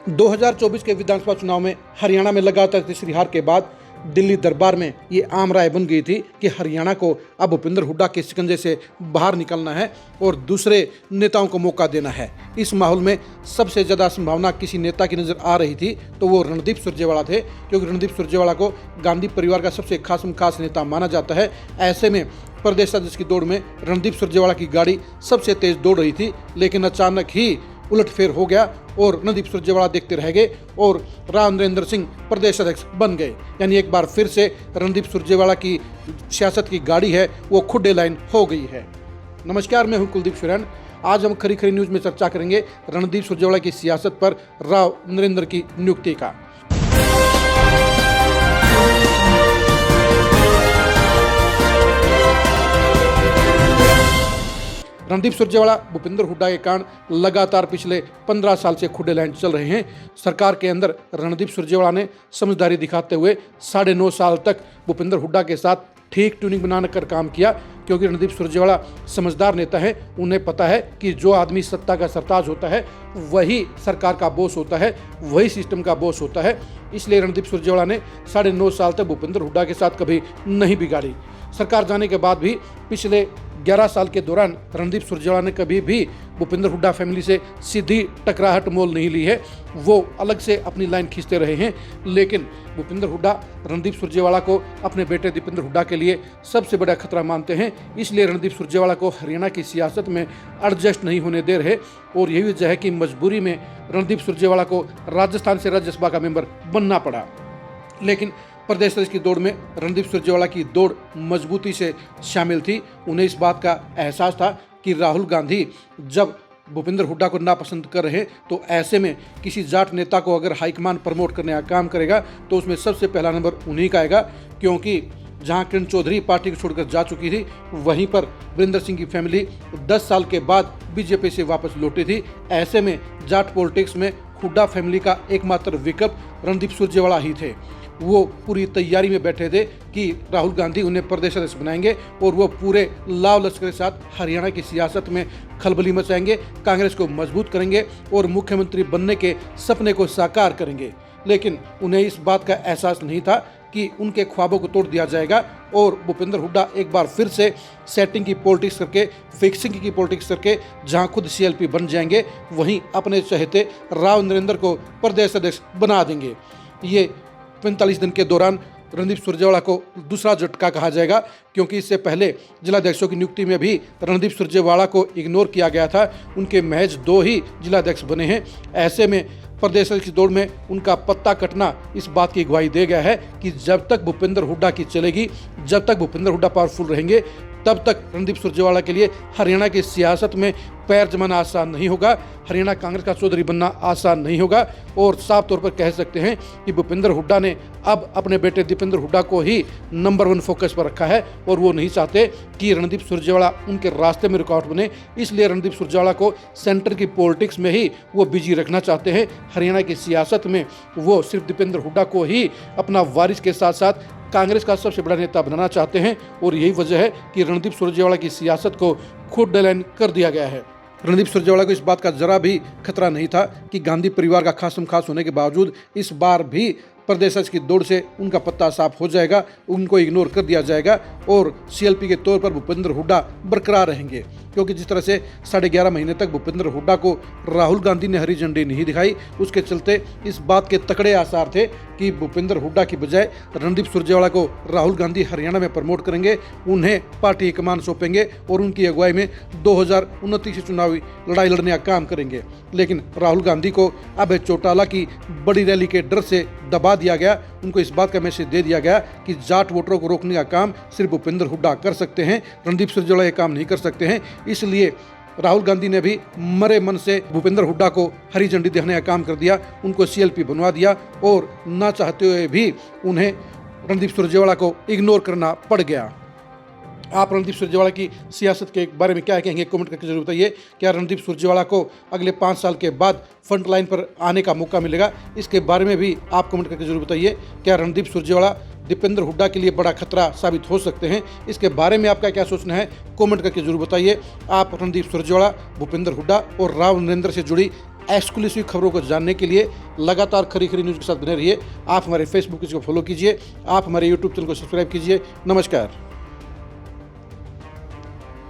2024 के विधानसभा चुनाव में हरियाणा में लगातार तीसरी हार के बाद दिल्ली दरबार में ये आम राय बन गई थी कि हरियाणा को अब भूपेंद्र हुड्डा के शिकंजे से बाहर निकलना है और दूसरे नेताओं को मौका देना है। इस माहौल में सबसे ज़्यादा संभावना किसी नेता की नज़र आ रही थी तो वो रणदीप सुरजेवाला थे, क्योंकि रणदीप सुरजेवाला को गांधी परिवार का सबसे खास नेता माना जाता है। ऐसे में प्रदेश अध्यक्ष की दौड़ में रणदीप सुरजेवाला की गाड़ी सबसे तेज दौड़ रही थी, लेकिन अचानक ही उलटफेर हो गया और रणदीप सुरजेवाला देखते रह गए और राव नरेंद्र सिंह प्रदेश अध्यक्ष बन गए। यानी एक बार फिर से रणदीप सुरजेवाला की सियासत की गाड़ी है वो खुड्डे लाइन हो गई है। नमस्कार, मैं हूं कुलदीप सुरैन। आज हम खरी खरी न्यूज़ में चर्चा करेंगे रणदीप सुरजेवाला की सियासत पर राव नरेंद्र की नियुक्ति का। रणदीप सुरजेवाला भूपेंद्र हुड्डा के कारण लगातार पिछले 15 साल से खुड्डे लाइन चल रहे हैं। सरकार के अंदर रणदीप सुरजेवाला ने समझदारी दिखाते हुए 9.5 साल तक भूपेंद्र हुड्डा के साथ ठीक ट्यूनिंग बनाकर काम किया, क्योंकि रणदीप सुरजेवाला समझदार नेता है। उन्हें पता है कि जो आदमी सत्ता का सरताज होता है वही सरकार का बॉस होता है, वही सिस्टम का बॉस होता है। इसलिए रणदीप सुरजेवाला ने 9.5 साल तक भूपेंद्र हुड्डा के साथ कभी नहीं बिगाड़ी। सरकार जाने के बाद भी पिछले 11 साल के दौरान रणदीप सुरजेवाला ने कभी भी भूपेंद्र हुड्डा फैमिली से सीधी टकराहट मोल नहीं ली है। वो अलग से अपनी लाइन खींचते रहे हैं, लेकिन भूपेंद्र हुड्डा रणदीप सुरजेवाला को अपने बेटे दीपेंद्र हुड्डा के लिए सबसे बड़ा खतरा मानते हैं। इसलिए रणदीप सुरजेवाला को हरियाणा की सियासत में एडजस्ट नहीं होने दे रहे और यही वजह है कि मजबूरी में रणदीप सुरजेवाला को राजस्थान से राज्यसभा का मेंबर बनना पड़ा। लेकिन प्रदेश अध्यक्ष की दौड़ में रणदीप सुरजेवाला की दौड़ मजबूती से शामिल थी। उन्हें इस बात का एहसास था कि राहुल गांधी जब भूपेंद्र हुड्डा को नापसंद कर रहे तो ऐसे में किसी जाट नेता को अगर हाईकमान प्रमोट करने का काम करेगा तो उसमें सबसे पहला नंबर उन्हीं का आएगा, क्योंकि जहां किरण चौधरी पार्टी को छोड़कर जा चुकी थी वहीं पर वीरेंद्र सिंह की फैमिली 10 साल के बाद बीजेपी से वापस लौटी थी। ऐसे में जाट पॉलिटिक्स में हुड्डा फैमिली का एकमात्र विकल्प रणदीप सुरजेवाला ही थे। वो पूरी तैयारी में बैठे थे कि राहुल गांधी उन्हें प्रदेश अध्यक्ष बनाएंगे और वो पूरे लाव लश्कर के साथ हरियाणा की सियासत में खलबली मचाएंगे, कांग्रेस को मजबूत करेंगे और मुख्यमंत्री बनने के सपने को साकार करेंगे। लेकिन उन्हें इस बात का एहसास नहीं था कि उनके ख्वाबों को तोड़ दिया जाएगा और भूपेंद्र हुड्डा एक बार फिर से सेटिंग की पॉलिटिक्स करके, फिक्सिंग की पॉलिटिक्स करके जहां खुद सीएलपी बन जाएंगे वहीं अपने चहेते राव नरेंद्र को प्रदेश अध्यक्ष बना देंगे। ये 45 दिन के दौरान रणदीप सुरजेवाला को दूसरा झटका कहा जाएगा, क्योंकि इससे पहले जिलाध्यक्षों की नियुक्ति में भी रणदीप सुरजेवाला को इग्नोर किया गया था। उनके महज 2 ही जिलाध्यक्ष बने हैं। ऐसे में प्रदेश की दौड़ में उनका पत्ता कटना इस बात की गवाही दे गया है कि जब तक भूपेंद्र हुड्डा की चलेगी, जब तक भूपेंद्र हुड्डा पावरफुल रहेंगे, तब तक रणदीप सुरजेवाला के लिए हरियाणा की सियासत में पैर जमाना आसान नहीं होगा, हरियाणा कांग्रेस का चौधरी बनना आसान नहीं होगा। और साफ तौर पर कह सकते हैं कि भूपेंद्र हुड्डा ने अब अपने बेटे दीपेंद्र हुड्डा को ही नंबर 1 फोकस पर रखा है और वो नहीं चाहते कि रणदीप सुरजेवाला उनके रास्ते में रुकावट बने। इसलिए रणदीप सुरजेवाला को सेंटर की पॉलिटिक्स में ही वो बिजी रखना चाहते हैं। हरियाणा की सियासत में वो सिर्फ दीपेंद्र हुड्डा को ही अपना वारिस के साथ साथ कांग्रेस का सबसे बड़ा नेता बनाना चाहते हैं और यही वजह है कि रणदीप सुरजेवाला की सियासत को खुड्डे लाइन कर दिया गया है। रणदीप सुरजेवाला को इस बात का जरा भी खतरा नहीं था कि गांधी परिवार का खास होने के बावजूद इस बार भी प्रदेश अध्यक्ष की दौड़ से उनका पत्ता साफ हो जाएगा, उनको इग्नोर कर दिया जाएगा और सीएलपी के तौर पर भूपेंद्र हुड्डा बरकरार रहेंगे। क्योंकि जिस तरह से 11.5 महीने तक भूपेंद्र हुड्डा को राहुल गांधी ने हरी झंडी नहीं दिखाई, उसके चलते इस बात के तकड़े आसार थे कि भूपेंद्र हुड्डा की बजाय रणदीप सुरजेवाला को राहुल गांधी हरियाणा में प्रमोट करेंगे, उन्हें पार्टी कमान सौंपेंगे और उनकी अगुवाई में 2029 चुनावी लड़ाई लड़ने का काम करेंगे। लेकिन राहुल गांधी को अब चौटाला की बड़ी रैली के डर से दबा दिया गया। उनको इस बात का मैसेज दे दिया गया कि जाट वोटरों को रोकने का काम सिर्फ भूपेंद्र हुड्डा कर सकते हैं, रणदीप सुरजेवाला ये काम नहीं कर सकते हैं। इसलिए राहुल गांधी ने भी मरे मन से भूपेंद्र हुड्डा को हरी झंडी दिखाने का काम कर दिया, उनको सीएलपी बनवा दिया और ना चाहते हुए भी उन्हें रणदीप सुरजेवाला को इग्नोर करना पड़ गया। आप रणदीप सुरजेवाला की सियासत के बारे में क्या कहेंगे, कमेंट करके जरूर बताइए। क्या रणदीप सुरजेवाला को अगले 5 साल के बाद फ्रंट लाइन पर आने का मौका मिलेगा, इसके बारे में भी आप कमेंट करके जरूर बताइए। क्या रणदीप सुरजेवाला दीपेंद्र हुड्डा के लिए बड़ा खतरा साबित हो सकते हैं, इसके बारे में आपका क्या सोचना है, कमेंट करके जरूर बताइए। आप रणदीप सुरजेवाला, भूपेंद्र हुड्डा और राव नरेंद्र से जुड़ी एक्सक्लूसिव खबरों को जानने के लिए लगातार खरी खरी न्यूज़ के साथ बने रहिए। आप हमारे फेसबुक पेज को फॉलो कीजिए, आप हमारे यूट्यूब चैनल को सब्सक्राइब कीजिए। नमस्कार।